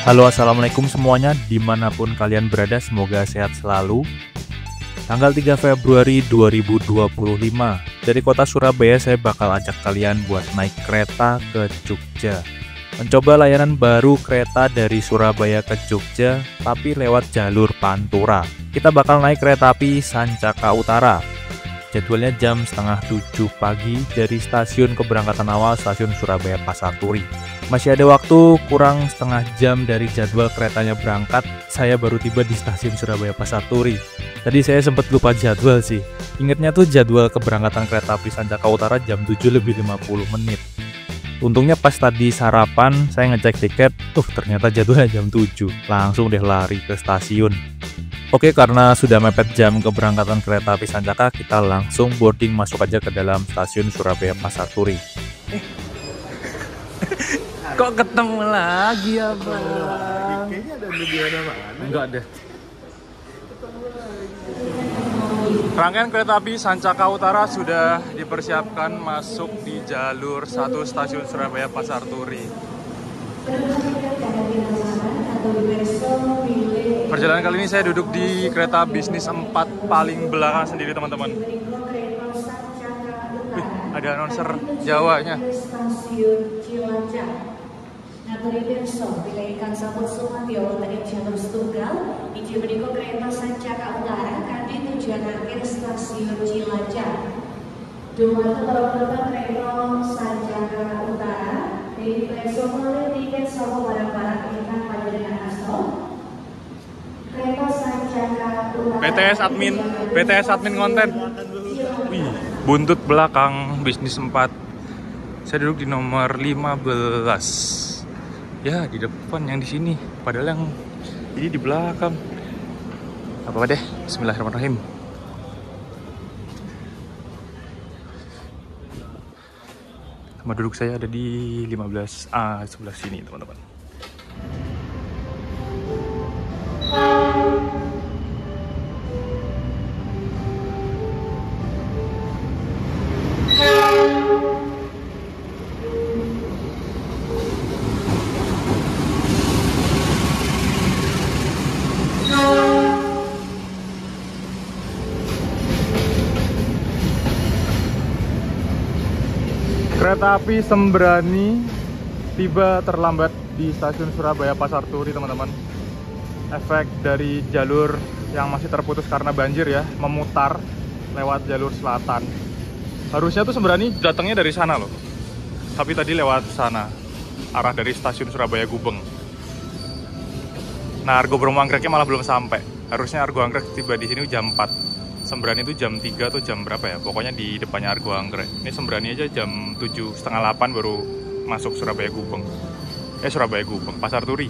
Halo, assalamualaikum semuanya, dimanapun kalian berada, semoga sehat selalu. Tanggal 3 Februari 2025, dari kota Surabaya saya bakal ajak kalian buat naik kereta ke Jogja. Mencoba layanan baru kereta dari Surabaya ke Jogja, tapi lewat jalur Pantura. Kita bakal naik kereta api Sancaka Utara. Jadwalnya jam setengah 7 pagi dari stasiun keberangkatan awal stasiun Surabaya Pasar Turi. Masih ada waktu kurang setengah jam dari jadwal keretanya berangkat, saya baru tiba di stasiun Surabaya Pasar Turi. Tadi saya sempat lupa jadwal sih. Ingatnya tuh jadwal keberangkatan kereta api Sancaka Utara jam 7 lebih 50 menit. Untungnya pas tadi sarapan, saya ngecek tiket, ternyata jadwalnya jam 7. Langsung deh lari ke stasiun. Oke, karena sudah mepet jam keberangkatan kereta api Sancaka, kita langsung boarding masuk aja ke dalam stasiun Surabaya Pasar Turi. Kok ketemu lagi ya Bang? Kayaknya ada di mana? Enggak deh. Rangkaian kereta api Sancaka Utara sudah dipersiapkan masuk di jalur 1 stasiun Surabaya Pasar Turi. Perjalanan kali ini saya duduk di kereta bisnis 4 paling belakang sendiri, teman-teman. Wih, ada announcer Jawanya. Naturi pirsa, bila ingkang sampun sumantya wonten ing jalur setunggal, inggih menika kereta Sancaka Utara kanthi tujuan akhir stasiun Cilacap. Dumateng para penumpang kereta Sancaka Utara, diperiksa oleh tiket saha barang-barang ingkang panjenengan asta. Kereta Sancaka Utara. BTS admin konten. Wih, buntut belakang bisnis 4. Saya duduk di nomor 15. Ya, di depan yang di sini, padahal yang ini di belakang. Apa deh? Bismillahirrahmanirrahim. Tempat duduk saya ada di 15A sebelah sini, teman-teman. Kereta api Sembrani tiba terlambat di stasiun Surabaya Pasar Turi, teman-teman. Efek dari jalur yang masih terputus karena banjir ya, memutar lewat jalur selatan. Harusnya tuh Sembrani datangnya dari sana loh, tapi tadi lewat sana, arah dari stasiun Surabaya Gubeng. Nah, Argo Bromo Anggreknya malah belum sampai. Harusnya Argo Anggrek tiba di sini jam 4. Sembrani itu jam 3 atau jam berapa ya? Pokoknya di depannya Argo Anggrek. Ini Sembrani aja jam 7, setengah 8 baru masuk Surabaya Gubeng. Surabaya Gubeng, Pasar Turi.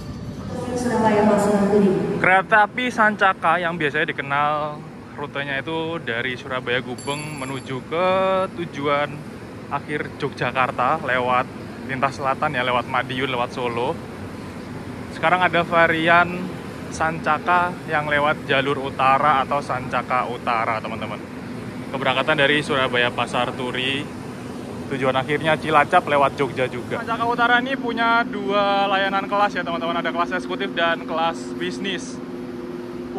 Surabaya Pasar Turi. Kereta api Sancaka yang biasanya dikenal rutenya itu dari Surabaya Gubeng menuju ke tujuan akhir Yogyakarta lewat lintas selatan ya, lewat Madiun, lewat Solo. Sekarang ada varian Sancaka yang lewat jalur utara atau Sancaka Utara, teman-teman. Keberangkatan dari Surabaya Pasar Turi, tujuan akhirnya Cilacap lewat Jogja juga. Sancaka Utara ini punya 2 layanan kelas ya, teman-teman. Ada kelas eksekutif dan kelas bisnis.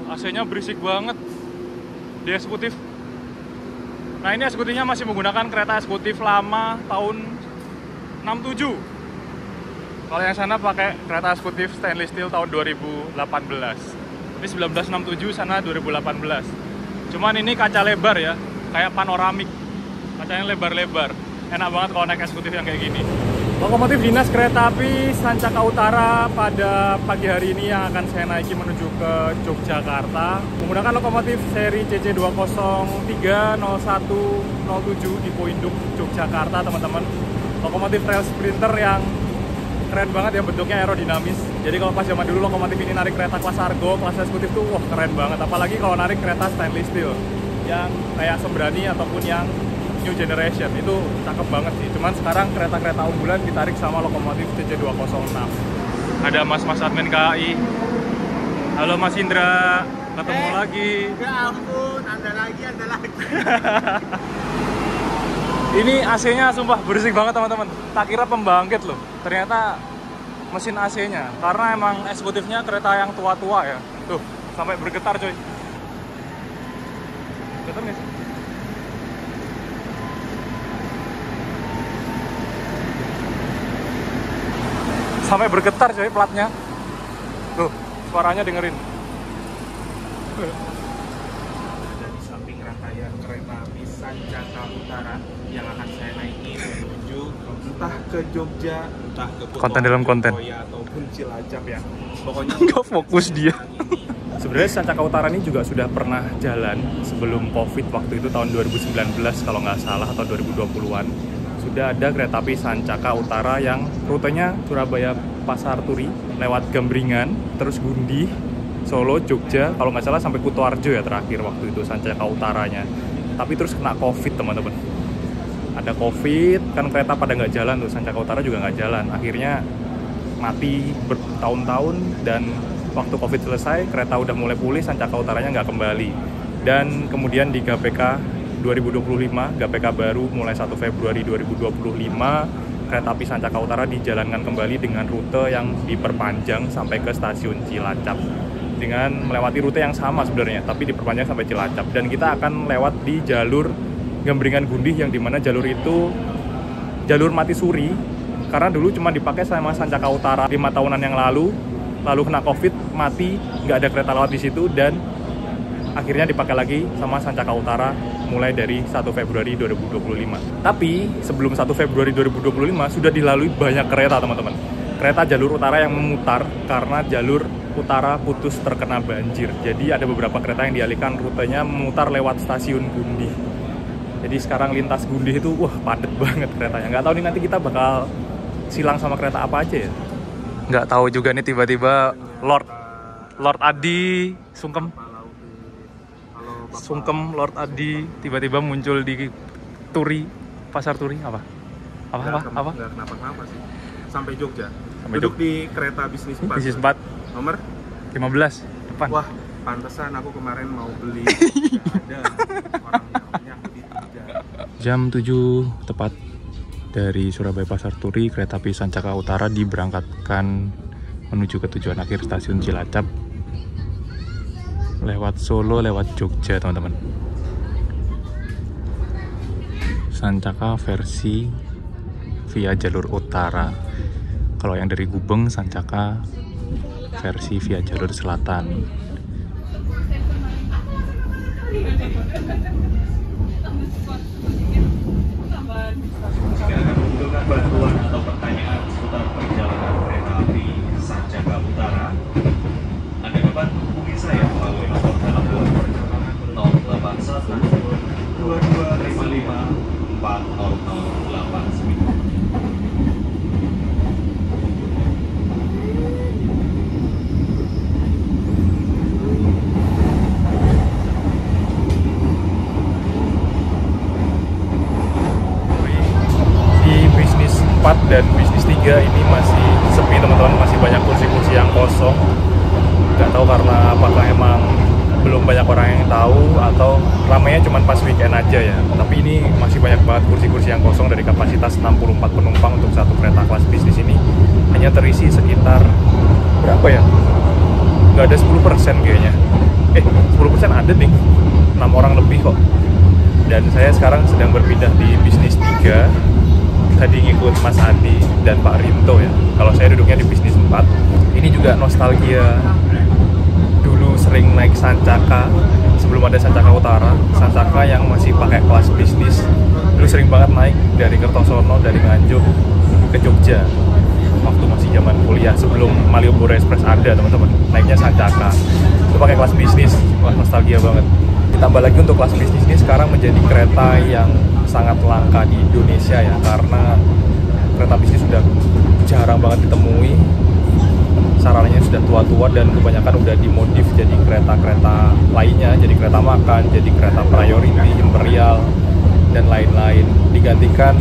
AC-nya berisik banget di eksekutif. Nah, ini eksekutifnya masih menggunakan kereta eksekutif lama tahun 67. Kalau yang sana pakai kereta eksekutif stainless steel tahun 2018. Ini 1967, sana 2018. Cuman ini kaca lebar ya, kayak panoramik. Kacanya lebar-lebar. Enak banget kalau naik eksekutif yang kayak gini. Lokomotif dinas kereta api Sancaka Utara pada pagi hari ini yang akan saya naiki menuju ke Yogyakarta menggunakan lokomotif seri CC2030107 Dipo Induk Yogyakarta, teman-teman. Lokomotif rail sprinter yang keren banget ya, bentuknya aerodinamis. Jadi kalau pas zaman dulu lokomotif ini narik kereta kelas Argo, kelas eksekutif tuh wah keren banget. Apalagi kalau narik kereta stainless steel yang kayak Sembrani ataupun yang New Generation, itu cakep banget sih. Cuman sekarang kereta-kereta unggulan ditarik sama lokomotif CC206. Ada mas-mas admin KAI. Halo Mas Indra, ketemu lagi. Ya ampun, Anda lagi. Ini AC-nya sumpah berisik banget, teman-teman. Tak kira pembangkit loh. Ternyata mesin AC-nya, karena emang eksekutifnya kereta yang tua-tua ya. Tuh, sampai bergetar coy. Getar nggak sih? Sampai bergetar coy platnya. Tuh, suaranya dengerin. Dari samping rangkaian kereta api Sancaka Utara yang akan saya naiki menuju entah ke Jogja, entah ke Konten dalam konten. ataupun Cilacap ya. Pokoknya Nggak fokus dia. Sebenarnya Sancaka Utara ini juga sudah pernah jalan sebelum Covid, waktu itu tahun 2019 kalau nggak salah, atau 2020-an. Sudah ada kereta api Sancaka Utara yang rutenya Surabaya Pasar Turi, lewat Gambringan, terus Gundi, Solo, Jogja, kalau nggak salah sampai Kutoarjo ya terakhir waktu itu Sancaka Utaranya. Tapi terus kena Covid teman-teman. Ada Covid, kan kereta pada nggak jalan tuh, Sancaka Utara juga nggak jalan. Akhirnya mati bertahun-tahun, dan waktu Covid selesai, kereta udah mulai pulih, Sancaka Utaranya nggak kembali. Dan kemudian di GPK 2025, GPK baru mulai 1 Februari 2025, kereta api Sancaka Utara dijalankan kembali dengan rute yang diperpanjang sampai ke stasiun Cilacap. Dengan melewati rute yang sama sebenarnya, tapi diperpanjang sampai Cilacap. Dan kita akan lewat di jalur Gambringan Gundih, yang dimana jalur itu jalur mati suri, karena dulu cuma dipakai sama Sancaka Utara 5 tahunan yang lalu kena Covid, mati, nggak ada kereta lewat di situ, dan akhirnya dipakai lagi sama Sancaka Utara mulai dari 1 Februari 2025. Tapi sebelum 1 Februari 2025 sudah dilalui banyak kereta teman-teman. Kereta jalur utara yang memutar karena jalur utara putus terkena banjir. Jadi ada beberapa kereta yang dialihkan rutenya memutar lewat stasiun Gundih. Jadi sekarang lintas Gundih itu wah padat banget keretanya. Nggak tahu nih nanti kita bakal silang sama kereta apa aja ya. Nggak tahu juga nih, tiba-tiba Lord Adi Sungkem Lord Adi tiba-tiba muncul di Turi, Pasar Turi. Apa? Nggak kenapa-kenapa sih. Sampai Jogja. Duduk di kereta bisnis 4. Bisnis 4 Nomor 15 depan. Wah, pantesan aku kemarin mau beli. Nggak ada orangnya aku dikejar. Jam 7 tepat dari Surabaya Pasar Turi, kereta api Sancaka Utara diberangkatkan menuju ke tujuan akhir stasiun Cilacap. Lewat Solo, lewat Jogja teman-teman. Sancaka versi via jalur utara. Kalau yang dari Gubeng, Sancaka versi via jalur selatan. Jika Anda membutuhkan bantuan atau pertanyaan seputar perjalanan kereta api Sancaka Utara, Anda dapat hubungi saya melalui nomor telepon 081 2255 40089. Dan bisnis 3 ini masih sepi teman-teman, masih banyak kursi-kursi yang kosong. Nggak tahu karena apakah emang belum banyak orang yang tahu atau ramainya cuma pas weekend aja ya. Tapi ini masih banyak banget kursi-kursi yang kosong. Dari kapasitas 64 penumpang untuk satu kereta kelas bisnis ini hanya terisi sekitar berapa ya? Nggak ada 10% kayaknya. 10% ada nih, 6 orang lebih kok. Dan saya sekarang sedang berpindah di bisnis 3. Tadi ngikut Mas Adi dan Pak Rinto ya. Kalau saya duduknya di bisnis 4. Ini juga nostalgia. Dulu sering naik Sancaka sebelum ada Sancaka Utara. Sancaka yang masih pakai kelas bisnis. Dulu sering banget naik dari Kertosono, dari Nganjuk ke Jogja. Waktu masih zaman kuliah, sebelum Malioboro Express ada teman-teman. Naiknya Sancaka. Itu pakai kelas bisnis. Wah, nostalgia banget. Ditambah lagi untuk kelas bisnis ini sekarang menjadi kereta yang sangat langka di Indonesia ya, karena kereta bisnis sudah jarang banget ditemui, sarananya sudah tua-tua dan kebanyakan udah dimodif jadi kereta-kereta lainnya, jadi kereta makan, jadi kereta priority, imperial, dan lain-lain, digantikan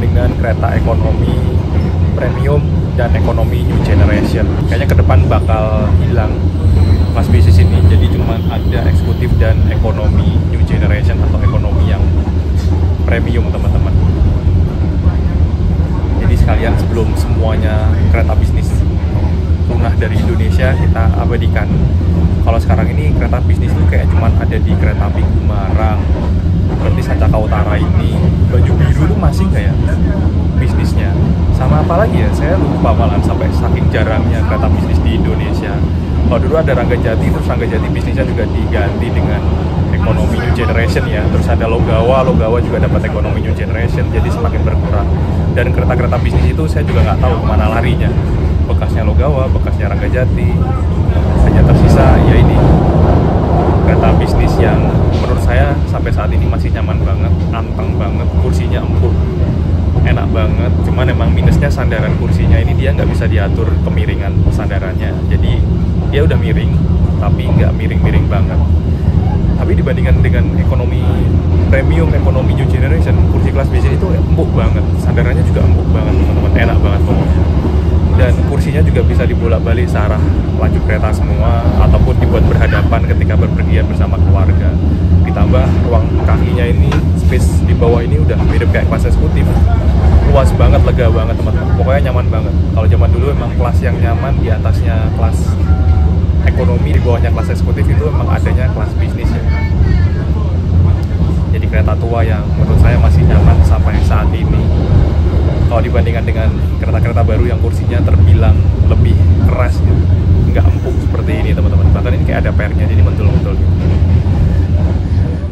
dengan kereta ekonomi premium dan ekonomi new generation. Kayaknya ke depan bakal hilang kelas bisnis ini, jadi cuma ada eksekutif dan ekonomi new generation atau ekonomi yang premium teman-teman. Jadi sekali kalian sebelum semuanya kereta bisnis punah dari Indonesia kita abadikan. Kalau sekarang ini kereta bisnis itu kayak cuman ada di kereta api Gumarang, berarti Sancaka Utara ini. Baju biru tuh masih nggak ya bisnisnya? Sama apa lagi ya? Saya lupa malahan, sampai saking jarangnya kereta bisnis di Indonesia. Kalau dulu ada Ranggajati, terus Ranggajati bisnisnya juga diganti dengan ekonomi new generation ya. Terus ada Logawa juga dapat ekonomi new generation, jadi semakin berkurang. Dan kereta-kereta bisnis itu saya juga nggak tahu kemana larinya. Bekasnya Logawa, bekasnya Ranggajati, hanya tersisa ya ini kereta bisnis yang menurut saya sampai saat ini masih nyaman banget, anteng banget, kursinya empuk, enak banget. Cuman emang minusnya sandaran kursinya ini dia nggak bisa diatur kemiringan sandarannya, jadi dia udah miring tapi nggak miring-miring banget. Tapi dibandingkan dengan ekonomi premium, ekonomi new generation, kursi kelas bisnis itu empuk banget, sandarannya juga empuk banget teman-teman, enak banget pokoknya. Dan kursinya juga bisa dibolak-balik searah laju kereta semua, ataupun dibuat berhadapan ketika berpergian bersama keluarga. Ditambah ruang kakinya ini, space di bawah ini udah mirip kayak kelas eksekutif, luas banget, lega banget teman-teman, pokoknya nyaman banget. Kalau zaman dulu emang kelas yang nyaman di atasnya kelas ekonomi, di bawahnya kelas eksekutif itu emang adanya kelas bisnis ya. Jadi kereta tua yang menurut saya masih nyaman sampai saat ini. Kalau dibandingkan dengan kereta-kereta baru yang kursinya terbilang lebih keras ya, nggak empuk seperti ini teman-teman. Bahkan ini kayak ada pernya, jadi mentul-mentul.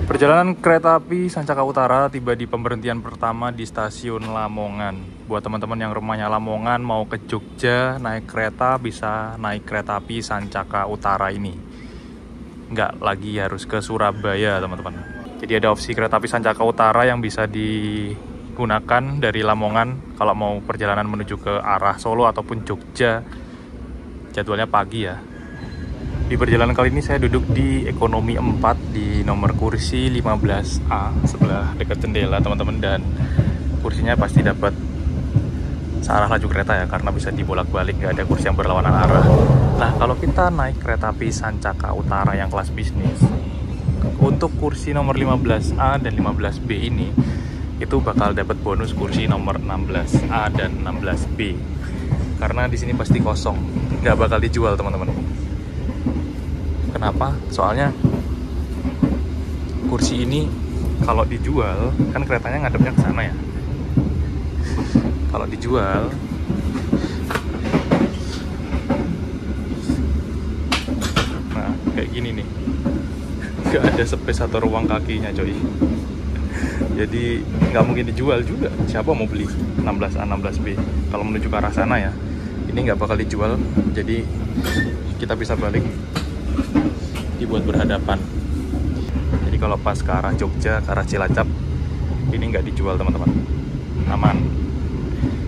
Perjalanan kereta api Sancaka Utara tiba di pemberhentian pertama di stasiun Lamongan. Buat teman-teman yang rumahnya Lamongan mau ke Jogja naik kereta, bisa naik kereta api Sancaka Utara ini. Nggak lagi harus ke Surabaya teman-teman. Jadi ada opsi kereta api Sancaka Utara yang bisa digunakan dari Lamongan kalau mau perjalanan menuju ke arah Solo ataupun Jogja. Jadwalnya pagi ya. Di perjalanan kali ini saya duduk di ekonomi 4 di nomor kursi 15A sebelah dekat jendela teman-teman, dan kursinya pasti dapat searah laju kereta ya, karena bisa dibolak-balik, nggak ada kursi yang berlawanan arah. Nah, kalau kita naik kereta api Sancaka Utara yang kelas bisnis, untuk kursi nomor 15A dan 15B ini itu bakal dapat bonus kursi nomor 16A dan 16B, karena di sini pasti kosong, nggak bakal dijual teman-teman. Kenapa? Soalnya kursi ini kalau dijual kan keretanya ngadepnya ke sana ya. Kalau dijual nah kayak gini nih, nggak ada space atau ruang kakinya coy. Jadi nggak mungkin dijual juga. Siapa mau beli 16A 16B kalau menuju ke arah sana ya? Ini nggak bakal dijual, jadi kita bisa balik, dibuat berhadapan. Jadi kalau pas ke arah Jogja, ke arah Cilacap, ini nggak dijual teman-teman, aman.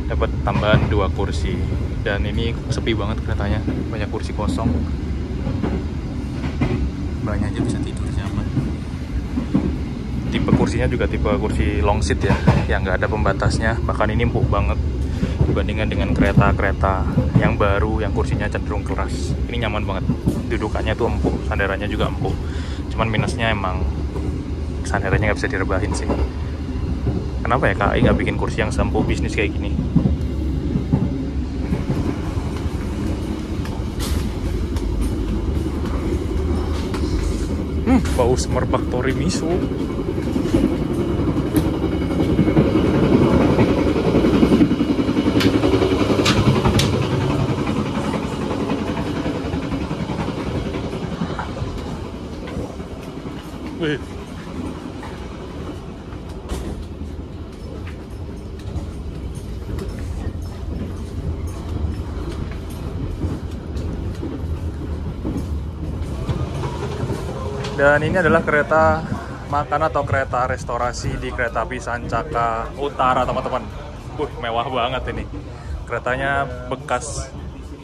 Dapat tambahan 2 kursi, dan ini sepi banget keretanya, banyak kursi kosong, banyak aja bisa tidur nyaman. Tipe kursinya juga tipe kursi long seat ya, yang nggak ada pembatasnya. Bahkan ini empuk banget dibandingkan dengan kereta-kereta yang baru yang kursinya cenderung keras. Ini nyaman banget, dudukannya tuh empuk, sandarannya juga empuk. Cuman minusnya emang sandarannya nggak bisa direbahin sih. Kenapa ya KAI nggak bikin kursi yang seempuk bisnis kayak gini? Bau semerbak Tori-miso. Wih. Dan ini adalah kereta makan atau kereta restorasi di kereta api Sancaka Utara teman-teman. Mewah banget ini. Keretanya bekas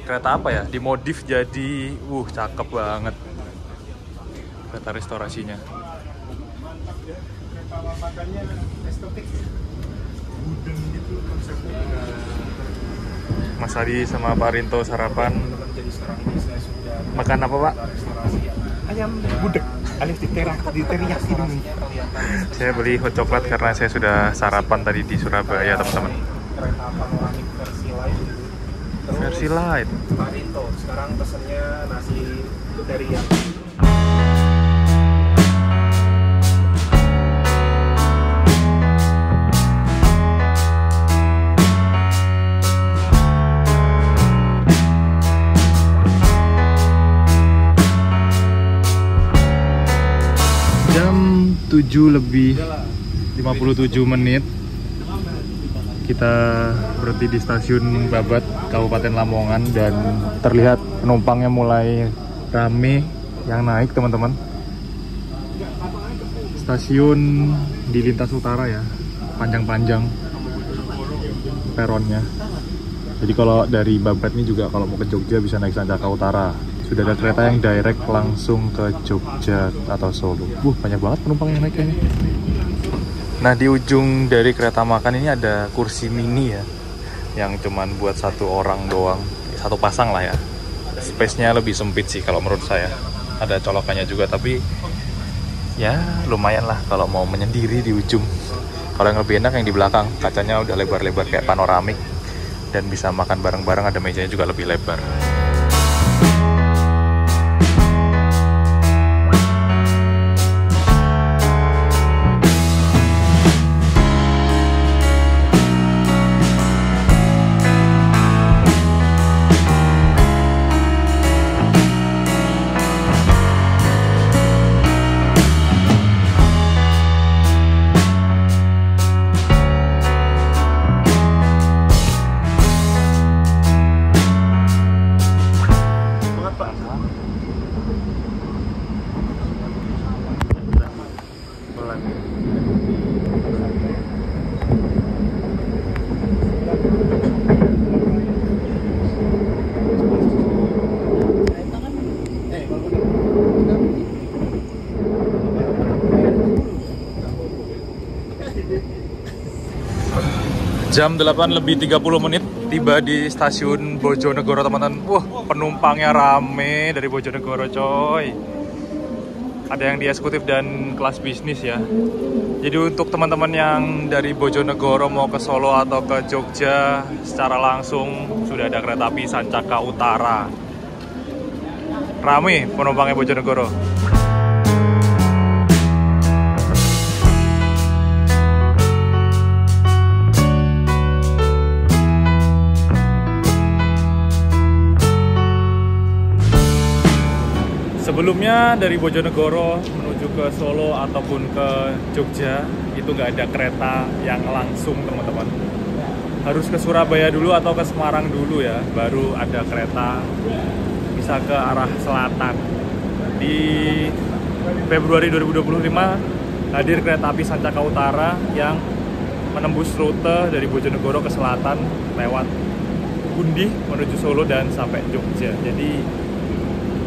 kereta apa ya? Dimodif jadi cakep banget. Kereta restorasinya. Mas Adi sama Pak Rinto sarapan. Makan apa Pak? Ayam gudeg alias diteriyaki dulu. Saya beli hot coklat karena saya sudah sarapan tadi di Surabaya teman-teman. Kereta panoramik versi light dulu. Terus Versi light. Barito. Sekarang pesennya nasi teriyaki. Jam 7:57 kita berhenti di stasiun Babat, Kabupaten Lamongan, dan terlihat penumpangnya mulai rame yang naik, teman-teman. Stasiun di lintas utara ya, panjang-panjang peronnya. Jadi kalau dari Babat ini juga kalau mau ke Jogja bisa naik Sancaka Utara. Sudah ada kereta yang direct langsung ke Jogja atau Solo. Banyak banget penumpang yang naik kayaknya. Nah, di ujung dari kereta makan ini ada kursi mini ya, yang cuman buat satu orang doang, satu pasang lah ya. Space-nya lebih sempit sih kalau menurut saya. Ada colokannya juga, tapi ya lumayan lah kalau mau menyendiri di ujung. Kalau yang lebih enak yang di belakang, kacanya udah lebar-lebar kayak panoramik, dan bisa makan bareng-bareng, ada mejanya juga lebih lebar. Jam 8:30 tiba di stasiun Bojonegoro, teman-teman. Penumpangnya rame dari Bojonegoro, coy. Ada yang di eksekutif dan kelas bisnis ya. Jadi untuk teman-teman yang dari Bojonegoro mau ke Solo atau ke Jogja secara langsung, sudah ada kereta api Sancaka Utara. Rame penumpangnya Bojonegoro. Sebelumnya dari Bojonegoro menuju ke Solo ataupun ke Jogja itu nggak ada kereta yang langsung, teman-teman. Harus ke Surabaya dulu atau ke Semarang dulu ya, baru ada kereta bisa ke arah selatan. Di Februari 2025 hadir kereta api Sancaka Utara yang menembus rute dari Bojonegoro ke selatan lewat Gundih menuju Solo dan sampai Jogja. Jadi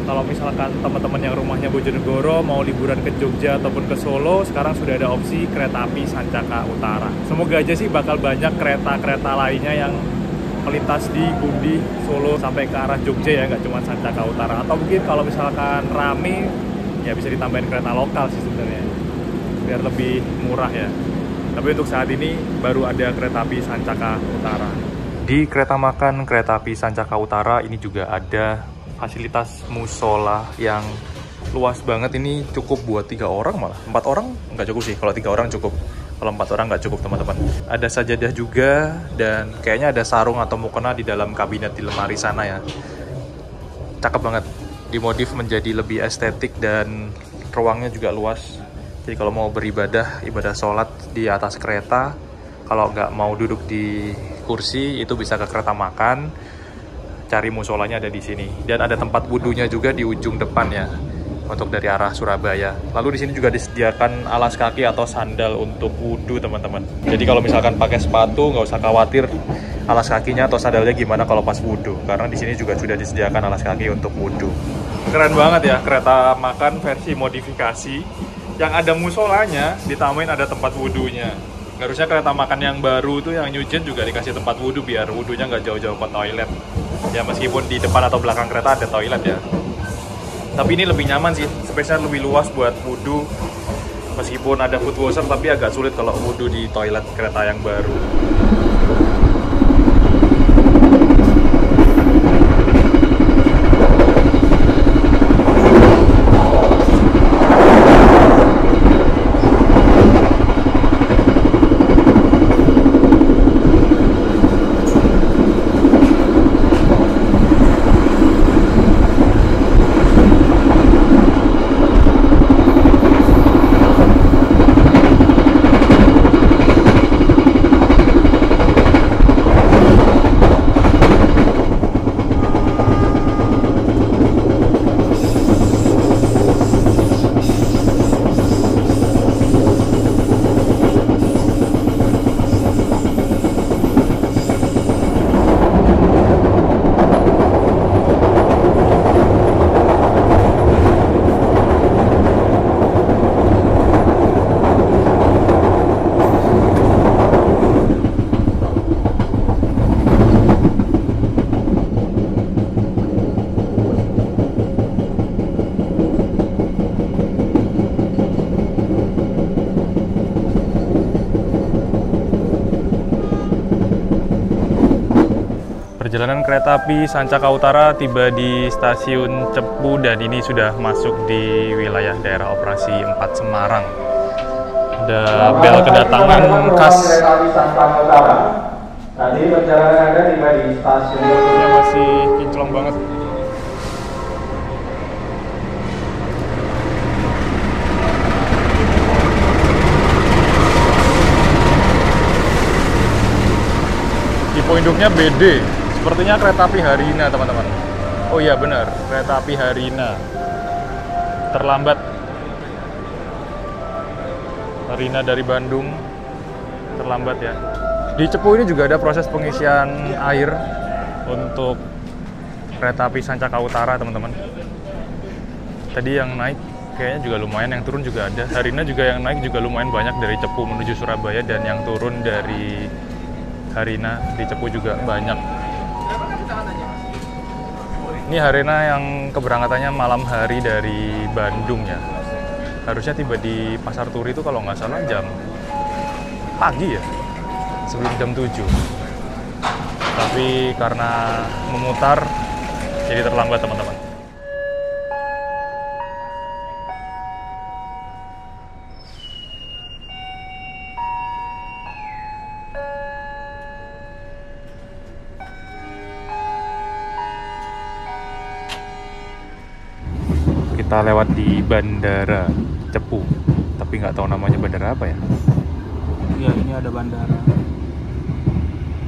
kalau misalkan teman-teman yang rumahnya Bojonegoro mau liburan ke Jogja ataupun ke Solo, sekarang sudah ada opsi kereta api Sancaka Utara. Semoga aja sih bakal banyak kereta-kereta lainnya yang melintas di Gundih, Solo sampai ke arah Jogja ya, nggak cuma Sancaka Utara. Atau mungkin kalau misalkan rame, ya bisa ditambahin kereta lokal sih sebenarnya, biar lebih murah ya. Tapi untuk saat ini baru ada kereta api Sancaka Utara. Di kereta makan kereta api Sancaka Utara ini juga ada fasilitas musola yang luas banget. Ini cukup buat 3 orang, malah 4 orang nggak cukup sih. Kalau 3 orang cukup, kalau 4 orang nggak cukup, teman-teman. Ada sajadah juga, dan kayaknya ada sarung atau mukena di dalam kabinet di lemari sana ya. Cakep banget, dimodif menjadi lebih estetik dan ruangnya juga luas. Jadi kalau mau beribadah, ibadah sholat di atas kereta, kalau nggak mau duduk di kursi, itu bisa ke kereta makan. Cari musolanya ada di sini, dan ada tempat wudhunya juga di ujung depan ya, untuk dari arah Surabaya. Lalu di sini juga disediakan alas kaki atau sandal untuk wudhu, teman-teman. Jadi kalau misalkan pakai sepatu, nggak usah khawatir alas kakinya atau sandalnya gimana kalau pas wudhu, karena di sini juga sudah disediakan alas kaki untuk wudhu. Keren banget ya, kereta makan versi modifikasi yang ada musolanya, ditambahin ada tempat wudhunya. Harusnya kereta makan yang baru tuh yang New Gen juga dikasih tempat wudhu biar wudhunya nggak jauh-jauh ke toilet. Ya meskipun di depan atau belakang kereta ada toilet ya. Tapi ini lebih nyaman sih, space-nya lebih luas buat wudhu. Meskipun ada food washer, tapi agak sulit kalau wudhu di toilet kereta yang baru. Perjalanan kereta api Sancaka Utara tiba di stasiun Cepu dan ini sudah masuk di wilayah daerah operasi 4 Semarang. Ada bel kedatangan khas. Kereta api Sancaka Utara. Tadi perjalanan Anda tiba di stasiun Cepu. Ini masih kinclong banget. Tipe induknya BD. Sepertinya kereta api Harina, teman-teman. Oh iya benar, kereta api Harina. Terlambat. Harina dari Bandung. Terlambat ya. Di Cepu ini juga ada proses pengisian air untuk kereta api Sancaka Utara, teman-teman. Tadi yang naik kayaknya juga lumayan, yang turun juga ada. Harina juga yang naik juga lumayan banyak dari Cepu menuju Surabaya, dan yang turun dari Harina di Cepu juga banyak. Ini Harina yang keberangkatannya malam hari dari Bandung ya. Harusnya tiba di Pasar Turi itu kalau nggak salah jam pagi ya, sebelum jam 7. Tapi karena memutar jadi terlambat, teman-teman. Kita lewat di Bandara Cepu, tapi nggak tahu namanya bandara apa ya. Ya, ini ada bandara.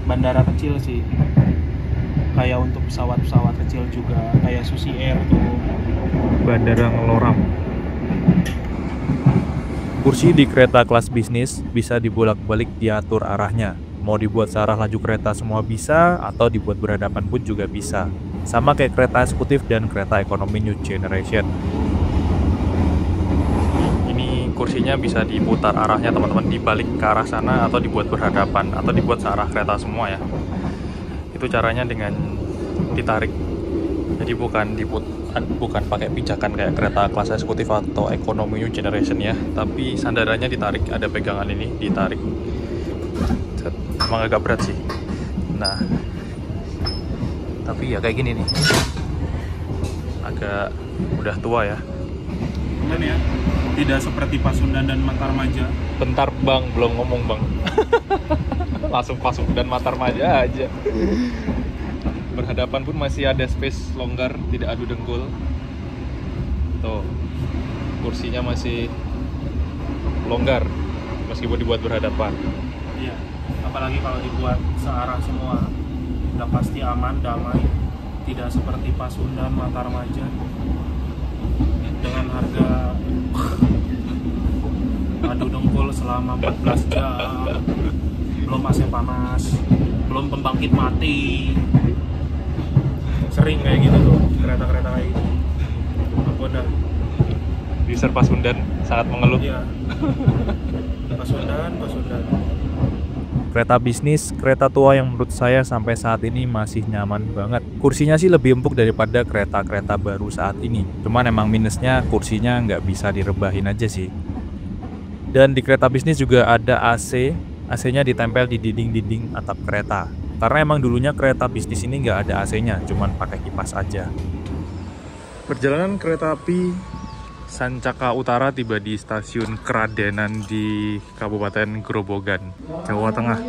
Bandara kecil sih. Kayak untuk pesawat-pesawat kecil juga, kayak Susi Air tuh. Bandara Ngeloram. Kursi di kereta kelas bisnis bisa dibolak-balik diatur arahnya. Mau dibuat searah laju kereta semua bisa, atau dibuat berhadapan pun juga bisa. Sama kayak kereta eksekutif dan kereta ekonomi New Generation. Ini kursinya bisa diputar arahnya, teman-teman, dibalik ke arah sana, atau dibuat berhadapan, atau dibuat searah kereta semua ya. Itu caranya dengan ditarik. Jadi bukan pakai pijakan kayak kereta kelas eksekutif atau ekonomi New Generation ya, tapi sandarannya ditarik, ada pegangan ini ditarik. Emang agak berat sih. Nah, tapi ya kayak gini nih, agak udah tua ya. Dan ya, tidak seperti Pasundan dan Matarmaja. Bentar bang, belum ngomong bang. Langsung Pasundan Matarmaja aja. Berhadapan pun masih ada space longgar, tidak adu dengkul. Tuh, kursinya masih longgar meskipun dibuat berhadapan. Iya, apalagi kalau dibuat searah semua. Udah pasti aman, damai, tidak seperti Pasundan Matarmaja dengan harga adu dengkul selama 14 jam, belum AC panas, belum pembangkit mati. Sering kayak gitu tuh, kereta-kereta kayak gitu. Aku udah User Pasundan sangat mengeluh. iya. Pasundan. Kereta bisnis, kereta tua yang menurut saya sampai saat ini masih nyaman banget. Kursinya sih lebih empuk daripada kereta-kereta baru saat ini. Cuman emang minusnya kursinya nggak bisa direbahin aja sih. Dan di kereta bisnis juga ada AC. AC-nya ditempel di dinding-dinding atap kereta. Karena emang dulunya kereta bisnis ini nggak ada AC-nya, cuman pakai kipas aja. Perjalanan kereta api Sancaka Utara tiba di stasiun Kradenan di Kabupaten Grobogan, Jawa Tengah.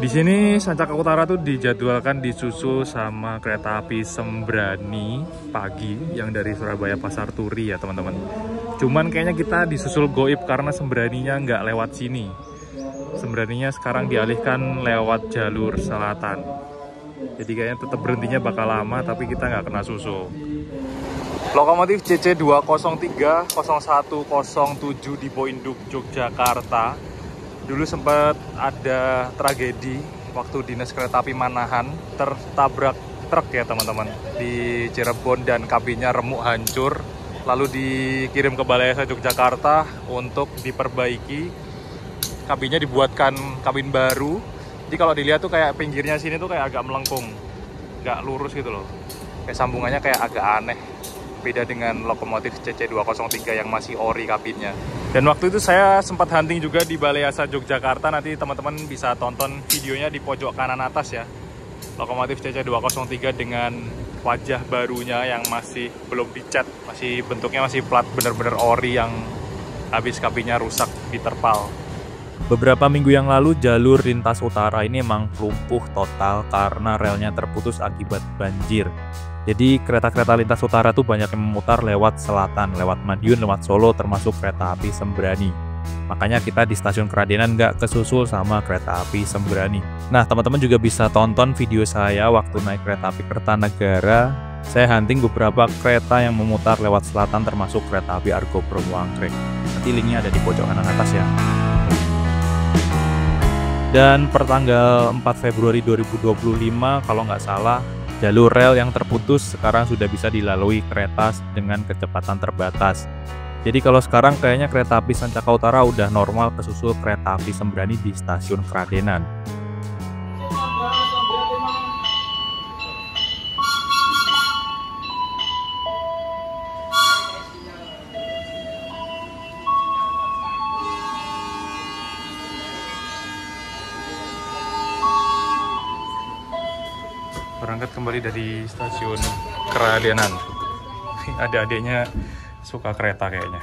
Di sini Sancaka Utara tuh dijadwalkan disusul sama kereta api Sembrani pagi yang dari Surabaya Pasar Turi ya teman-teman. Cuman kayaknya kita disusul goib karena Sembraninya nggak lewat sini. Sembraninya sekarang dialihkan lewat jalur selatan. Jadi kayaknya tetap berhentinya bakal lama, tapi kita nggak kena susul. Lokomotif CC 203 0107 di Poinduk, Yogyakarta. Dulu sempat ada tragedi waktu Dinas Kereta Api Manahan tertabrak truk ya teman-teman di Cirebon dan kabinnya remuk hancur. Lalu dikirim ke Balai Yasa Yogyakarta untuk diperbaiki. Kabinnya dibuatkan kabin baru. Jadi kalau dilihat tuh kayak pinggirnya sini tuh kayak agak melengkung, nggak lurus gitu loh. Kayak sambungannya kayak agak aneh. Beda dengan lokomotif CC 203 yang masih ori kabinnya. Dan waktu itu saya sempat hunting juga di Balai Yasa Yogyakarta. Nanti teman-teman bisa tonton videonya di pojok kanan atas ya. lokomotif CC203 dengan wajah barunya yang masih belum dicat, masih bentuknya masih plat bener-bener ori yang habis kabinnya rusak diterpal. Beberapa minggu yang lalu jalur lintas utara ini emang lumpuh total karena relnya terputus akibat banjir. Jadi kereta-kereta lintas utara tuh banyak yang memutar lewat selatan, lewat Madiun, lewat Solo, termasuk kereta api Sembrani. Makanya kita di stasiun Keradenan nggak kesusul sama kereta api Sembrani. Nah, teman-teman juga bisa tonton video saya waktu naik kereta api Kertanegara. Saya hunting beberapa kereta yang memutar lewat selatan termasuk kereta api Argo Bromo Anggrek. Nanti linknya ada di pojok kanan atas ya. Dan pertanggal 4 Februari 2025, kalau nggak salah, jalur rel yang terputus sekarang sudah bisa dilalui kereta dengan kecepatan terbatas. Jadi kalau sekarang kayaknya kereta api Sancaka Utara udah normal kesusul kereta api Sembrani di stasiun Keradenan. Berangkat kembali dari stasiun Keradenan. Adik-adiknya suka kereta kayaknya.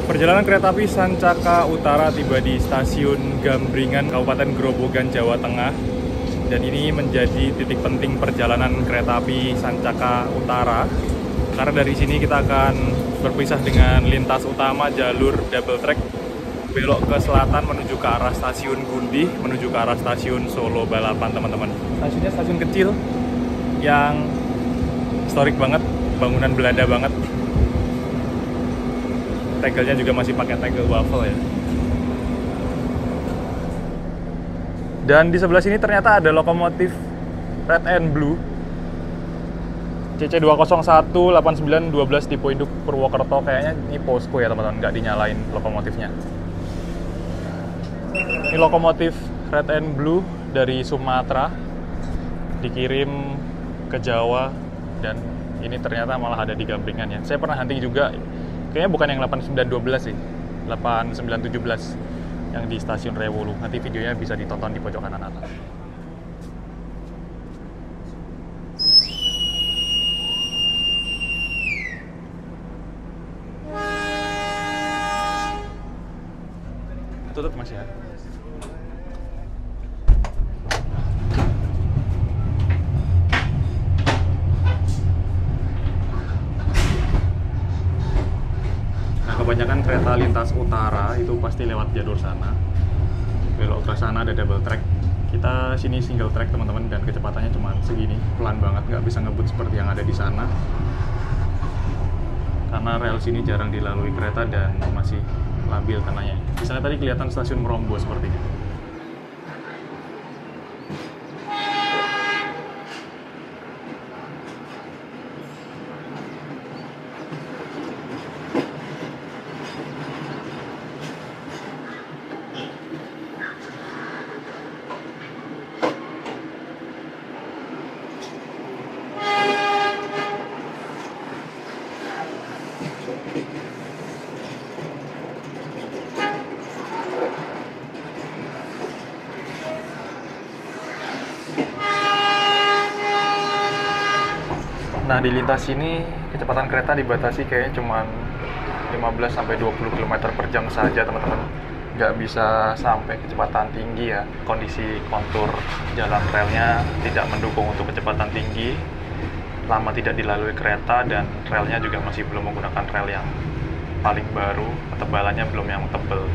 Perjalanan kereta api Sancaka Utara tiba di stasiun Gambringan, Kabupaten Grobogan, Jawa Tengah. Dan ini menjadi titik penting perjalanan kereta api Sancaka Utara. Karena dari sini kita akan berpisah dengan lintas utama jalur double track, belok ke selatan menuju ke arah stasiun Gundih, menuju ke arah stasiun Solo Balapan, teman-teman. Stasiunnya stasiun kecil yang historik banget, bangunan Belanda banget. Tegelnya juga masih pakai tegel waffle ya. Dan di sebelah sini ternyata ada lokomotif Red and Blue CC201-8912 tipe induk Purwokerto. Kayaknya ini posko ya teman-teman, nggak dinyalain lokomotifnya. Ini lokomotif Red and Blue dari Sumatera, dikirim ke Jawa, dan ini ternyata malah ada di Gambringan ya. Saya pernah hunting juga. Kayaknya bukan yang 8912 sih, 8917 yang di stasiun Rewolu. Nanti videonya bisa ditonton di pojok kanan atas. Tutup Mas ya. Kebanyakan kereta lintas utara itu pasti lewat jalur sana. Belok ke sana ada double track. Kita sini single track teman-teman, dan kecepatannya cuma segini, pelan banget, nggak bisa ngebut seperti yang ada di sana. Karena rel sini jarang dilalui kereta dan masih labil tanahnya. Misalnya tadi kelihatan stasiun Merombo seperti ini. Nah, di lintas ini kecepatan kereta dibatasi kayaknya cuma 15-20 km per jam saja, teman-teman. Nggak bisa sampai kecepatan tinggi ya. Kondisi kontur jalan relnya tidak mendukung untuk kecepatan tinggi. Lama tidak dilalui kereta dan relnya juga masih belum menggunakan rel yang paling baru, ketebalannya belum yang tebal.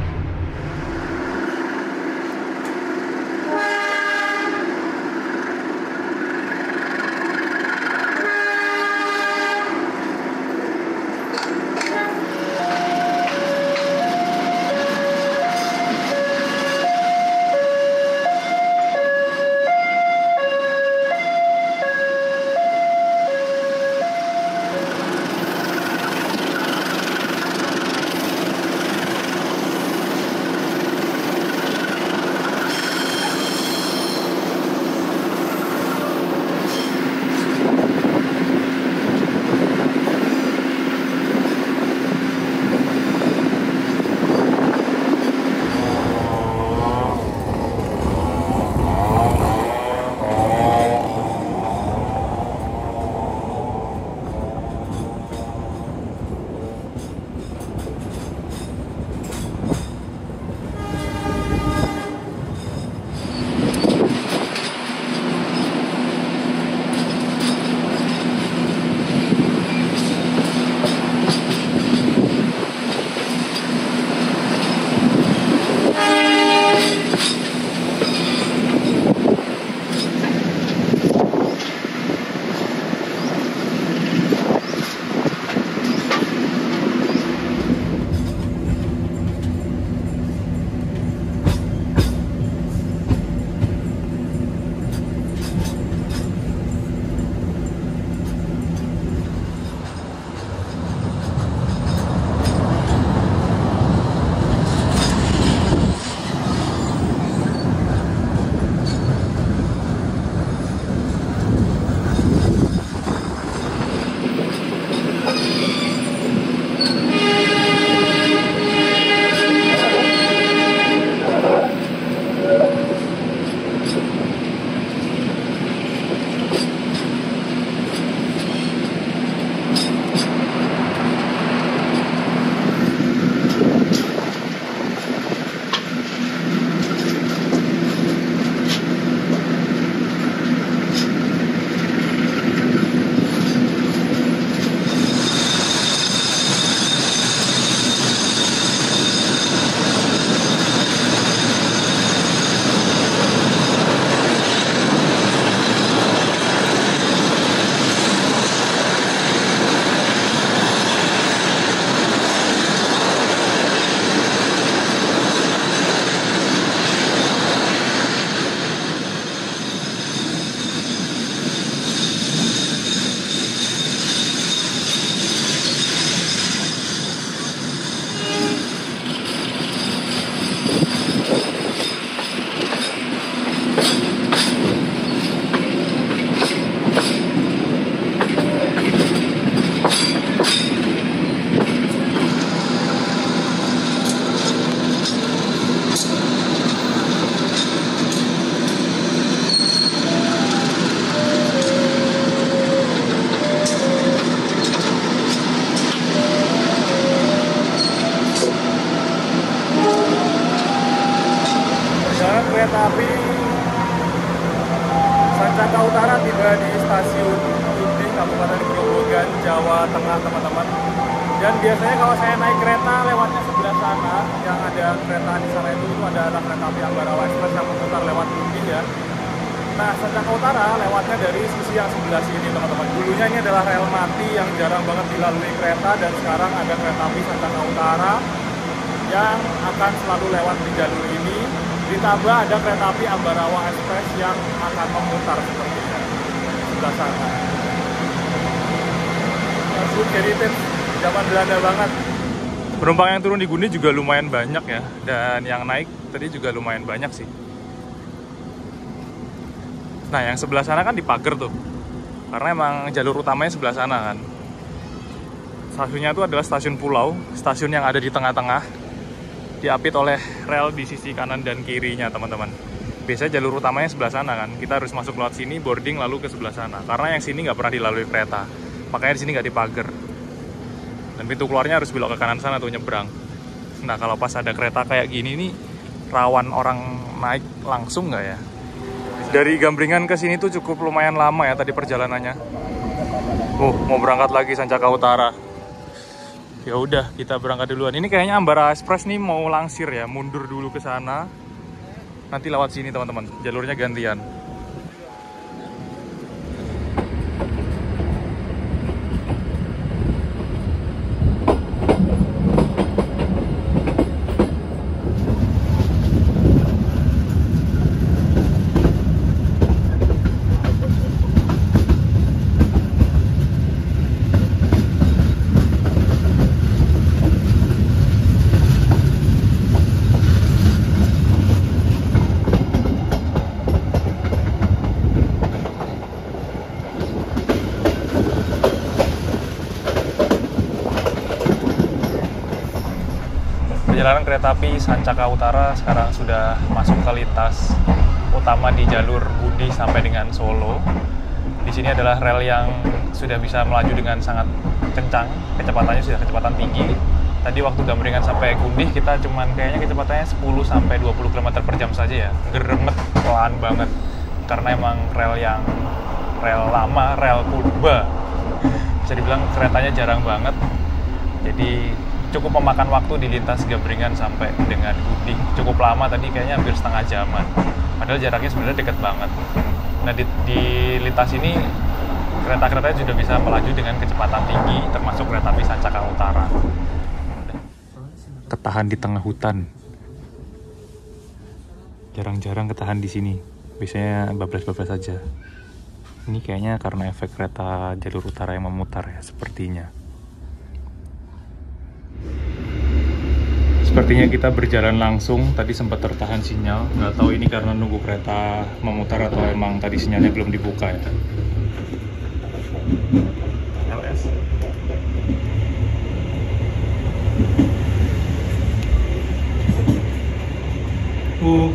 kereta api Sancaka Utara tiba di stasiun Udin, Kabupaten Grobogan, Jawa Tengah, teman-teman. Dan biasanya kalau saya naik kereta lewatnya sebelah sana, yang ada kereta di sana itu adalah kereta api Ambarawa Express yang memutar lewat Udin ya. Nah, Sancaka Utara lewatnya dari sisi yang sebelah sini, teman-teman. Dulunya ini adalah rel mati yang jarang banget dilalui kereta, dan sekarang ada kereta api Sancaka Utara yang akan selalu lewat di jalur ini. Ditambah ada kereta api Ambarawa Express yang akan memutar sepertinya di sebelah sana. Good heritage zaman Belanda banget. Penumpang yang turun di Gundi juga lumayan banyak ya, dan yang naik tadi juga lumayan banyak sih. Nah, yang sebelah sana kan dipagar tuh, karena emang jalur utamanya sebelah sana kan. Stasiunnya itu adalah stasiun Pulau, stasiun yang ada di tengah-tengah, diapit oleh rel di sisi kanan dan kirinya, teman-teman. Biasanya jalur utamanya sebelah sana kan, kita harus masuk lewat sini, boarding lalu ke sebelah sana. Karena yang sini nggak pernah dilalui kereta, makanya di sini nggak dipagar. Dan pintu keluarnya harus belok ke kanan sana tuh, nyebrang. Nah, kalau pas ada kereta kayak gini nih, rawan orang naik langsung nggak ya? Dari Gambringan ke sini tuh cukup lumayan lama ya tadi perjalanannya. Mau berangkat lagi Sancaka Utara. Ya udah, kita berangkat duluan. Ini kayaknya Ambara Express nih mau langsir ya, mundur dulu ke sana. Nanti lewat sini teman-teman, jalurnya gantian. Perjalanan kereta api Sancaka Utara sekarang sudah masuk ke lintas utama di jalur Gundi sampai dengan Solo. Di sini adalah rel yang sudah bisa melaju dengan sangat kencang, kecepatannya sudah kecepatan tinggi. Tadi waktu Gambringan sampai Gundi kita cuman kayaknya kecepatannya 10 sampai 20 km per jam saja ya. Geremet, pelan banget. Karena emang rel lama, rel purba. Bisa dibilang keretanya jarang banget. Jadi cukup memakan waktu di lintas Gambringan sampai dengan Gundi. Cukup lama tadi, kayaknya hampir setengah jaman. Padahal jaraknya sebenarnya dekat banget. Nah di lintas ini kereta-keretanya sudah bisa melaju dengan kecepatan tinggi, termasuk kereta api Sancaka Utara. Ketahan di tengah hutan. Jarang-jarang ketahan di sini. Biasanya bablas-bablas saja. Ini kayaknya karena efek kereta jalur utara yang memutar ya, sepertinya. Sepertinya kita berjalan langsung, tadi sempat tertahan sinyal. Nggak tahu ini karena nunggu kereta memutar atau emang tadi sinyalnya belum dibuka ya. LS.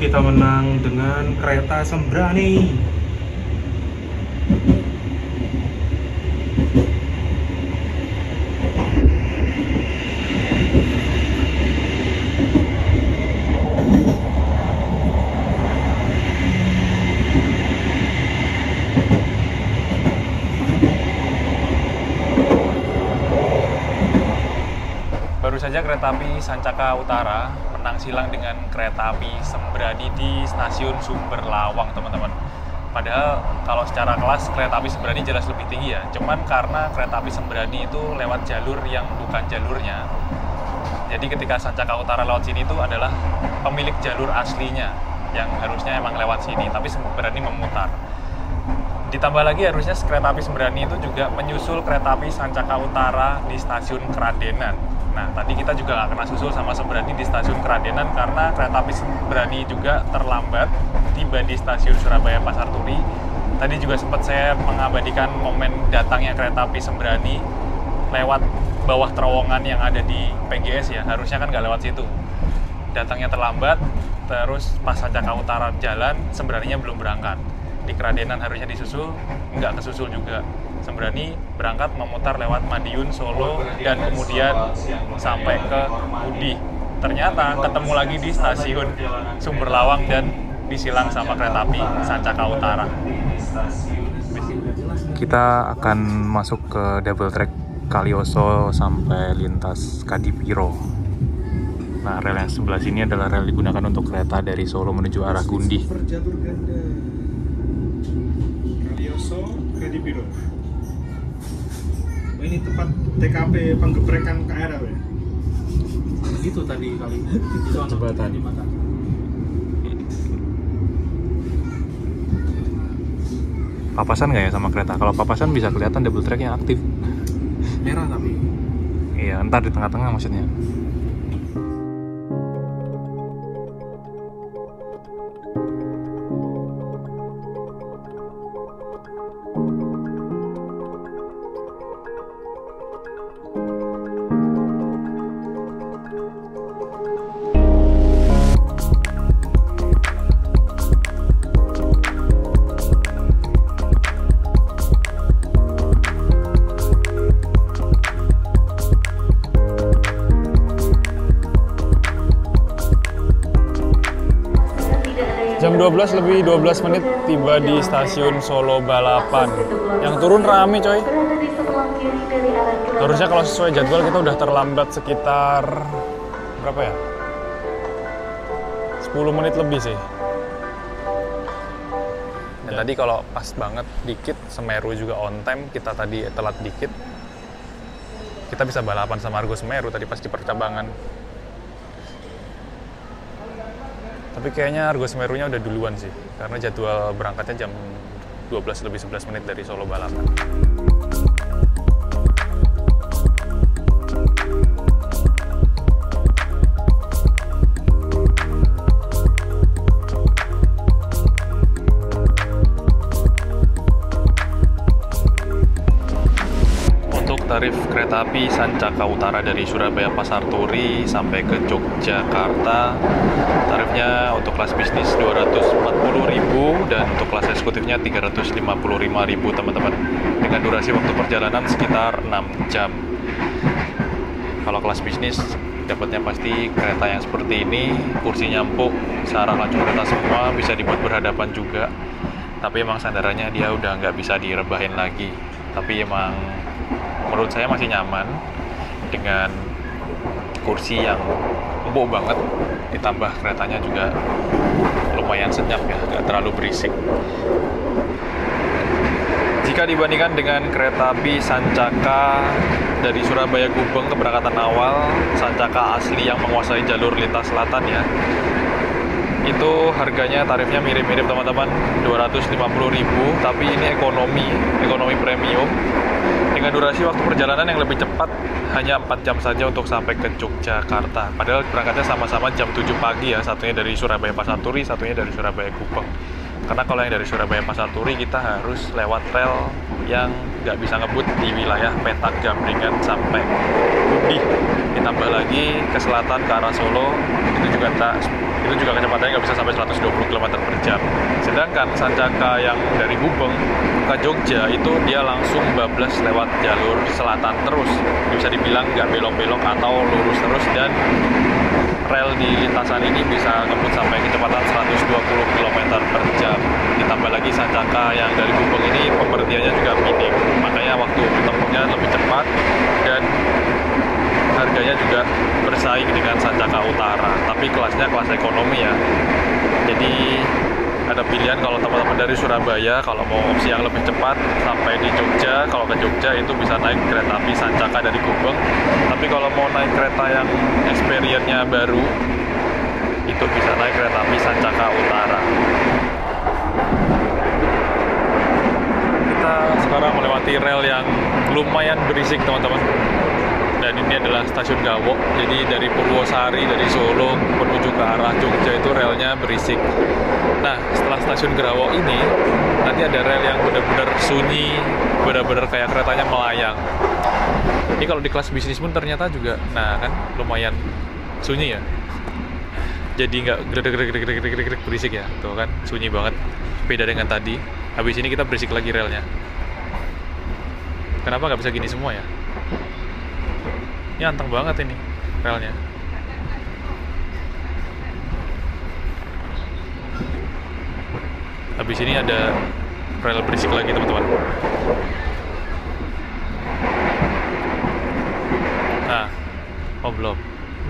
Kita menang dengan kereta Sembrani. Baru saja kereta api Sancaka Utara menang silang dengan kereta api Sembrani di stasiun Sumber Lawang, teman-teman. Padahal kalau secara kelas kereta api Sembrani jelas lebih tinggi ya. Cuman karena kereta api Sembrani itu lewat jalur yang bukan jalurnya. Jadi ketika Sancaka Utara lewat sini itu adalah pemilik jalur aslinya yang harusnya emang lewat sini, tapi Sembrani memutar. Ditambah lagi harusnya kereta api Sembrani itu juga menyusul kereta api Sancaka Utara di stasiun Keradenan. Nah, tadi kita juga nggak kena susul sama Sembrani di stasiun Keradenan karena kereta api Sembrani juga terlambat tiba di stasiun Surabaya Pasar Turi. Tadi juga sempat saya mengabadikan momen datangnya kereta api Sembrani lewat bawah terowongan yang ada di PGS ya, harusnya kan nggak lewat situ. Datangnya terlambat, terus pas Sancaka Utara jalan, Sembraninya belum berangkat. Di Keradenan harusnya disusul, nggak kesusul juga. Sembrani berangkat memutar lewat Madiun, Solo, dan kemudian sampai ke Gundi. Ternyata ketemu lagi di stasiun Sumber Lawang dan disilang sama kereta api Sancaka Utara. Kita akan masuk ke double track Kalioso sampai lintas Kadipiro. Nah, rel yang sebelah sini adalah rel digunakan untuk kereta dari Solo menuju arah Gundi. Kalioso Kadipiro. Ini tempat TKP penggebrekan KRL ya? Itu tadi kali. Itu Jembatan. Papasan nggak ya sama kereta? Kalau papasan bisa kelihatan double track yang aktif. Merah tapi. Iya, ntar di tengah-tengah maksudnya. 12 lebih 12 menit tiba di stasiun Solo Balapan. Yang turun rame coy. Harusnya kalau sesuai jadwal kita udah terlambat sekitar berapa ya? 10 menit lebih sih. Dan tadi kalau pas banget dikit, Semeru juga on time, kita tadi telat dikit. Kita bisa balapan sama Argo Semeru tadi pas di percabangan. Tapi kayaknya Argo Semerunya udah duluan sih, karena jadwal berangkatnya jam 12 lebih 11 menit dari Solo Balapan. Tarif kereta api Sancaka Utara dari Surabaya Pasar Turi sampai ke Yogyakarta, tarifnya untuk kelas bisnis 240.000 dan untuk kelas eksekutifnya 355.000 teman-teman, dengan durasi waktu perjalanan sekitar 6 jam. Kalau kelas bisnis dapatnya pasti kereta yang seperti ini, kursinya empuk, searah laju kereta semua, bisa dibuat berhadapan juga. Tapi emang sandarannya dia udah nggak bisa direbahin lagi. Tapi emang menurut saya masih nyaman dengan kursi yang empuk banget, ditambah keretanya juga lumayan senyap ya, nggak terlalu berisik. Jika dibandingkan dengan kereta api Sancaka dari Surabaya Gubeng keberangkatan awal, Sancaka asli yang menguasai jalur lintas selatan ya, itu harganya tarifnya mirip-mirip teman-teman, 250.000, tapi ini ekonomi premium dengan durasi waktu perjalanan yang lebih cepat, hanya 4 jam saja untuk sampai ke Yogyakarta. Padahal berangkatnya sama-sama jam 7 pagi ya, satunya dari Surabaya Pasar Turi, satunya dari Surabaya Gubeng. Karena kalau yang dari Surabaya Pasar Turi kita harus lewat rel yang nggak bisa ngebut di wilayah Petak Gambringan sampai Budi. Ditambah lagi ke selatan ke arah Solo, itu juga kecepatannya nggak bisa sampai 120 km per jam. Sedangkan Sancaka yang dari Gubeng ke Jogja itu dia langsung bablas lewat jalur selatan terus. Bisa dibilang nggak belok-belok atau lurus terus, dan rel di lintasan ini bisa ngebut sampai kecepatan 120 km per jam. Ditambah lagi Sancaka yang dari Gubeng ini pemberhentiannya juga minim, makanya waktu tempuhnya lebih cepat dan harganya juga bersaing dengan Sancaka Utara, tapi kelasnya kelas ekonomi ya. Jadi ada pilihan kalau teman-teman dari Surabaya, kalau mau opsi yang lebih cepat sampai di Jogja, kalau ke Jogja itu bisa naik kereta api Sancaka dari Gubeng. Tapi kalau mau naik kereta yang experience-nya baru, itu bisa naik kereta api Sancaka Utara. Kita sekarang melewati rel yang lumayan berisik teman-teman. Dan ini adalah stasiun Gawok, jadi dari Purwosari, dari Solo menuju ke arah Jogja itu relnya berisik. Nah, setelah stasiun Gawok ini, nanti ada rel yang benar-benar sunyi, benar-benar kayak keretanya melayang. Ini kalau di kelas bisnis pun ternyata juga, nah kan lumayan sunyi ya. Jadi nggak gredek berisik ya, tuh kan sunyi banget. Beda dengan tadi. Habis ini kita berisik lagi relnya. Kenapa nggak bisa gini semua ya? Ini anteng banget ini relnya. Habis ini ada rel berisik lagi teman-teman. Nah, oh belum,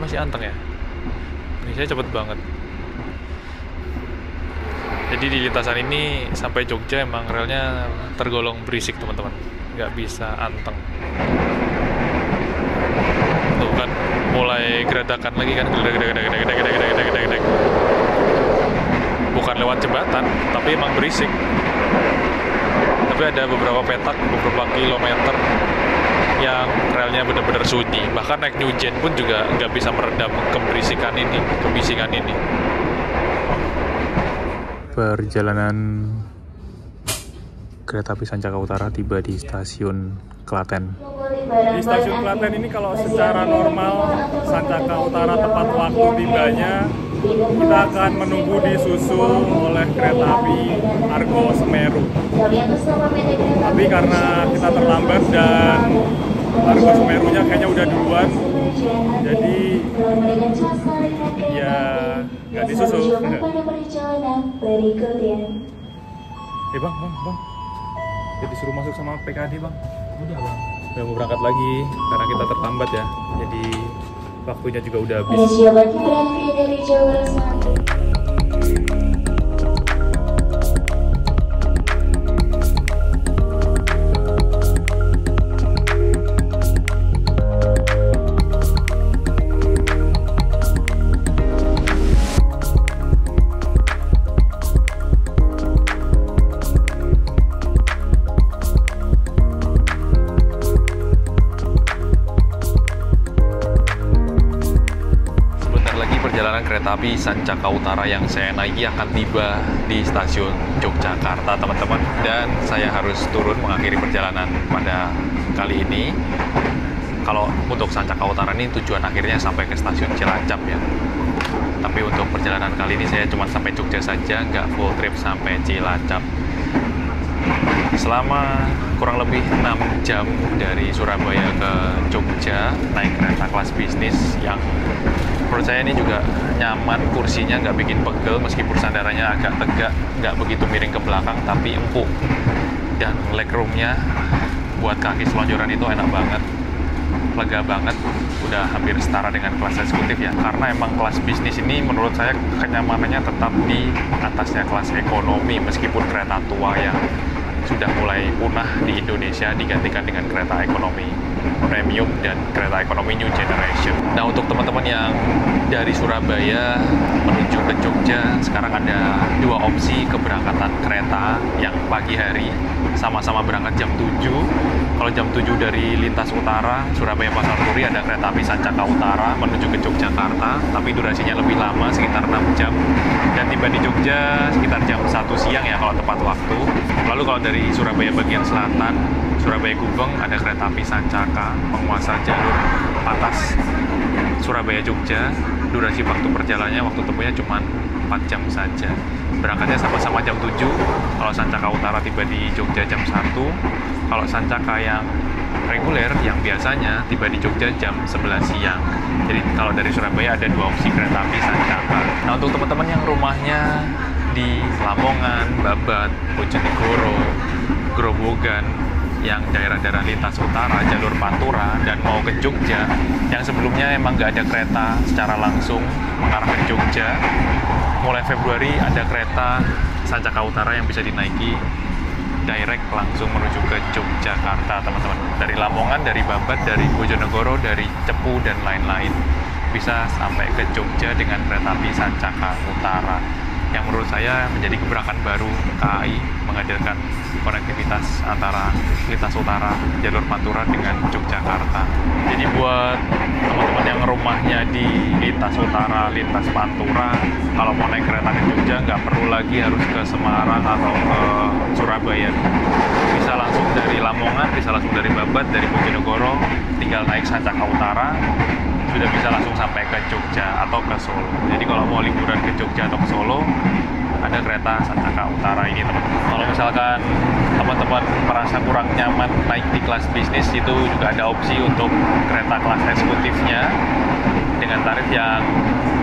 masih anteng ya. Ini saya cepet banget. Jadi di lintasan ini sampai Jogja emang relnya tergolong berisik teman-teman, nggak bisa anteng. Tuh kan mulai geradakan lagi kan, gedek. Bukan lewat jembatan, tapi emang berisik. Tapi ada beberapa petak, beberapa kilometer yang relnya benar-benar sunyi. Bahkan naik Newgen pun juga nggak bisa meredam kebisikan ini. Perjalanan kereta api Sancaka Utara tiba di stasiun Klaten. Di stasiun Klaten ini kalau secara normal Sancaka Utara tepat waktu tibanya, kita akan menunggu disusul oleh kereta api Argo Semeru. Tapi karena kita terlambat dan Argo Semerunya kayaknya udah duluan, jadi ya Ganti susu. Pada perjalanan berikutnya. Bang. Ya disuruh masuk sama PKD bang. Udah bang. Udah mau berangkat lagi karena kita terlambat ya. Jadi waktunya juga udah habis. Ada siapa berangkat dari Jawa Selatan? Perjalanan kereta api Sancaka Utara yang saya naiki akan tiba di stasiun Yogyakarta, teman-teman. Dan saya harus turun mengakhiri perjalanan pada kali ini. Kalau untuk Sancaka Utara ini tujuan akhirnya sampai ke stasiun Cilacap ya. Tapi untuk perjalanan kali ini saya cuma sampai Jogja saja, nggak full trip sampai Cilacap. Selama kurang lebih 6 jam dari Surabaya ke Jogja naik kereta kelas bisnis yang menurut saya ini juga nyaman, kursinya nggak bikin pegel meskipun sandarannya agak tegak, nggak begitu miring ke belakang tapi empuk, dan legroomnya buat kaki selonjoran itu enak banget, lega banget, udah hampir setara dengan kelas eksekutif ya, karena emang kelas bisnis ini menurut saya kenyamanannya tetap di atasnya kelas ekonomi meskipun kereta tua yang sudah mulai punah di Indonesia digantikan dengan kereta ekonomi premium dan kereta ekonomi new generation. Nah, untuk teman-teman yang dari Surabaya menuju ke Jogja, sekarang ada 2 opsi keberangkatan kereta yang pagi hari sama-sama berangkat jam 7. Kalau jam 7 dari lintas utara Surabaya Pasar Turi ada kereta api Sancaka Utara menuju ke Yogyakarta, tapi durasinya lebih lama sekitar 6 jam dan tiba di Jogja sekitar jam 1 siang ya kalau tepat waktu. Lalu kalau dari Surabaya bagian selatan, Surabaya Gubeng ada kereta api Sancaka penguasa jalur atas Surabaya Jogja. Durasi waktu perjalanannya, waktu tempuhnya cuma 4 jam saja. Berangkatnya sama-sama jam 7. Kalau Sancaka Utara tiba di Jogja jam 1. Kalau Sancaka yang reguler yang biasanya tiba di Jogja jam 11 siang. Jadi kalau dari Surabaya ada 2 opsi kereta api Sancaka. Nah, untuk teman-teman yang rumahnya di Lamongan, Babat, Bojonegoro, Grobogan, yang daerah-daerah lintas utara, jalur Pantura, dan mau ke Jogja, yang sebelumnya emang nggak ada kereta secara langsung mengarah ke Jogja, mulai Februari ada kereta Sancaka Utara yang bisa dinaiki direct langsung menuju ke Yogyakarta, teman-teman. Dari Lamongan, dari Babat, dari Bojonegoro, dari Cepu, dan lain-lain. Bisa sampai ke Jogja dengan kereta api Sancaka Utara, yang menurut saya menjadi gebrakan baru KAI menghadirkan konektivitas antara lintas utara jalur Pantura dengan Yogyakarta. Jadi buat teman-teman yang rumahnya di lintas utara, lintas Pantura, kalau mau naik kereta ke Jogja nggak perlu lagi harus ke Semarang atau ke Surabaya. Bisa langsung dari Lamongan, bisa langsung dari Babat, dari Bojonegoro, tinggal naik Sancaka Utara, sudah bisa langsung sampai ke Jogja atau ke Solo. Jadi kalau mau liburan ke Jogja atau ke Solo, ada kereta Sancaka Utara ini, teman-teman. Kalau misalkan teman-teman merasa kurang nyaman naik di kelas bisnis, itu juga ada opsi untuk kereta kelas eksekutifnya dengan tarif yang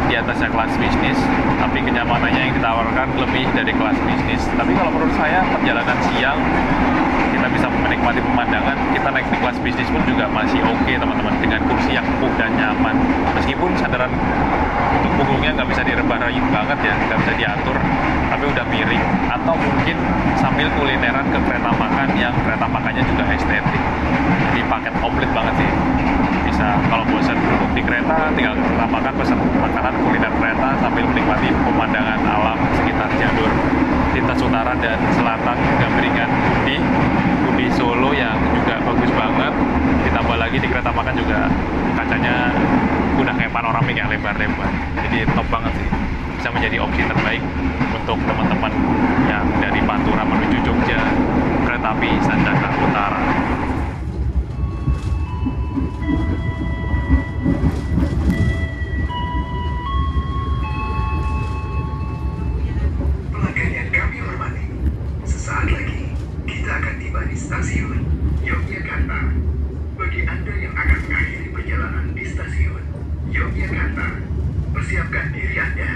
di atasnya kelas bisnis, tapi kenyamanannya yang ditawarkan lebih dari kelas bisnis. Tapi kalau menurut saya perjalanan siang kita bisa menikmati pemandangan, kita naik di kelas bisnis pun juga masih oke, teman-teman, dengan kursi yang empuk dan nyaman. Meskipun sandaran untuk punggungnya nggak bisa direbah-rebah banget ya, nggak bisa diatur, tapi udah miring. Atau mungkin sambil kulineran ke kereta makan yang kereta makannya juga estetik. Jadi paket komplit banget sih. Bisa kalau bosan duduk di kereta, tinggal kereta makan, pesan makanan kuliner kereta sambil menikmati pemandangan alam sekitar jalur lintas utara dan selatan, Gambringan, Budi Solo yang juga bagus banget. Ditambah lagi di kereta makan juga kacanya udah kayak panoramik yang lebar-lebar. Jadi top banget sih. Bisa menjadi opsi terbaik untuk teman-teman yang dari Pantura menuju Jogja, kereta api Sancaka Utara. Stasiun Yogyakarta. Bagi Anda yang akan mengakhiri perjalanan di stasiun Yogyakarta, persiapkan diri Anda.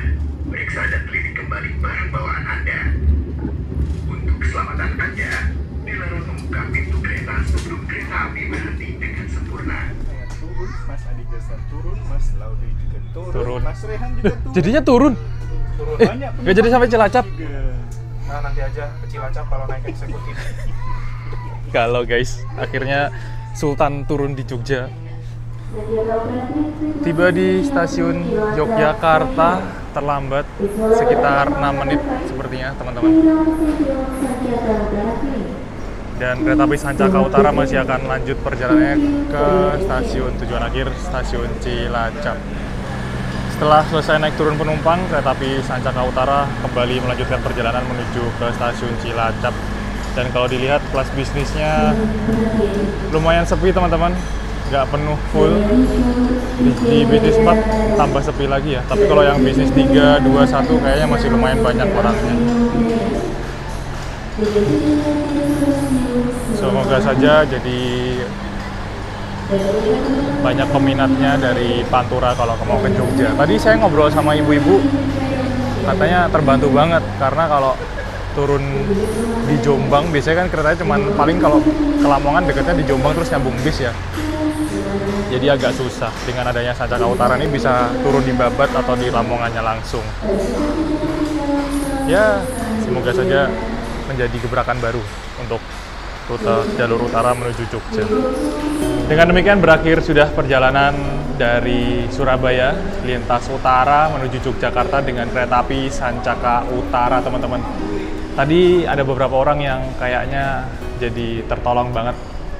Periksa dan teliti kembali barang bawaan Anda. Untuk keselamatan Anda, dilarang membuka pintu kereta sebelum kereta api berhenti dengan sempurna. Turun, Mas Adi Gasan turun, Mas Laude juga Turun. Mas Rehan juga turun. Jadinya turun. Banyak Gak jadi sampai Cilacap. Nah, nanti aja ke Cilacap kalau naik eksekutif. Kalau guys, akhirnya Sultan turun di Jogja. Tiba di stasiun Yogyakarta terlambat sekitar 6 menit sepertinya teman-teman. Dan kereta api Sancaka Utara masih akan lanjut perjalanannya ke stasiun tujuan akhir, stasiun Cilacap. Setelah selesai naik turun penumpang, kereta api Sancaka Utara kembali melanjutkan perjalanan menuju ke stasiun Cilacap. Dan kalau dilihat kelas bisnisnya lumayan sepi teman-teman, nggak penuh full. Di bisnis 4 tambah sepi lagi ya, tapi kalau yang bisnis 3, 2, 1 kayaknya masih lumayan banyak orangnya. Semoga saja jadi banyak peminatnya dari Pantura kalau mau ke Jogja. Tadi saya ngobrol sama ibu-ibu, katanya terbantu banget karena kalau turun di Jombang biasanya kan keretanya cuman paling kalau ke Lamongan dekatnya di Jombang terus nyambung bis ya. Jadi agak susah. Dengan adanya Sancaka Utara ini bisa turun di Babat atau di Lamongannya langsung. Ya, semoga saja menjadi gebrakan baru untuk rute jalur utara menuju Jogja. Dengan demikian berakhir sudah perjalanan dari Surabaya lintas utara menuju Yogyakarta dengan kereta api Sancaka Utara, teman-teman. Tadi ada beberapa orang yang kayaknya jadi tertolong banget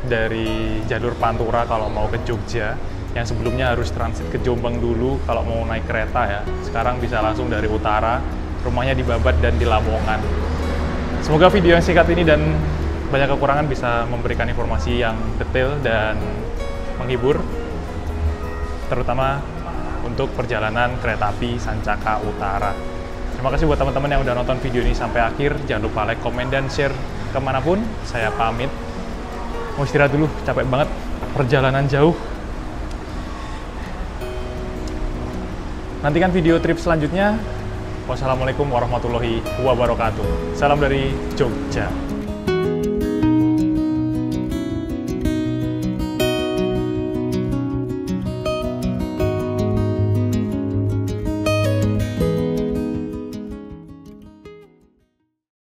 dari jalur Pantura kalau mau ke Jogja, yang sebelumnya harus transit ke Jombang dulu kalau mau naik kereta ya. Sekarang bisa langsung dari utara, rumahnya di Babat dan di Lamongan. Semoga video yang singkat ini dan banyak kekurangan bisa memberikan informasi yang detail dan menghibur, terutama untuk perjalanan kereta api Sancaka Utara. Terima kasih buat teman-teman yang udah nonton video ini sampai akhir. Jangan lupa like, komen, dan share kemanapun. Saya pamit. Mau istirahat dulu, capek banget. Perjalanan jauh. Nantikan video trip selanjutnya. Wassalamualaikum warahmatullahi wabarakatuh. Salam dari Jogja.